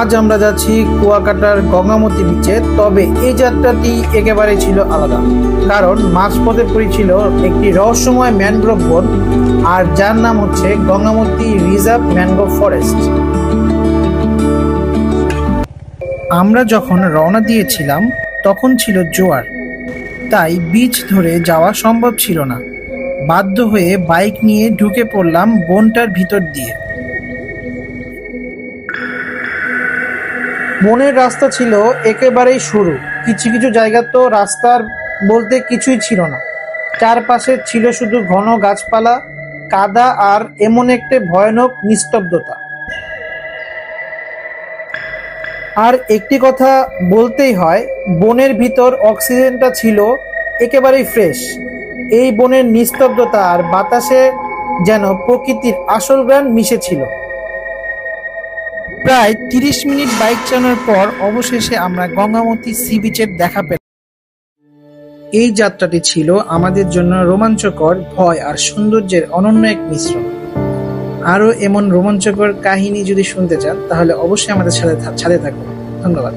আজ আমরা যাচ্ছি কুয়াকাটার গঙ্গামতি বিচে। তবে এই যাত্রাটি একেবারে ছিল আলাদা, কারণ মাঝপথে পড়েছিল একটি রহস্যময় ম্যানগ্রোভ বন, আর যার নাম হচ্ছে গঙ্গামতি রিজার্ভ ম্যানগ্রোভ ফরেস্ট। আমরা যখন রওনা দিয়েছিলাম তখন ছিল জোয়ার, তাই বিচ ধরে যাওয়া সম্ভব ছিল না। বাধ্য হয়ে বাইক নিয়ে ঢুকে পড়লাম বনটার ভিতর দিয়ে। বনের রাস্তা ছিল একেবারেই সরু, কিছু কিছু জায়গা তো রাস্তার বলতে কিছুই ছিল না। চারপাশে ছিল শুধু ঘন গাছপালা, কাদা আর এমন একটা ভয়ানক নিস্তব্ধতা। আর একটি কথা বলতেই হয়, বনের ভিতর অক্সিজেনটা ছিল একেবারেই ফ্রেশ। এই বনের নিস্তব্ধতা আর বাতাসে যেন প্রকৃতির আসল গান মিশেছিল। প্রায় 30 মিনিট বাইক চালানোর পর অবশেষে আমরা গঙ্গামতি সি বিচের দেখা পেলাম। এই যাত্রাটি ছিল আমাদের জন্য রোমাঞ্চকর, ভয় আর সৌন্দর্যের অনন্য এক মিশ্রণ। আরও এমন রোমাঞ্চকর কাহিনী যদি শুনতে চান তাহলে অবশ্যই আমাদের সাথে থাকুন। ধন্যবাদ।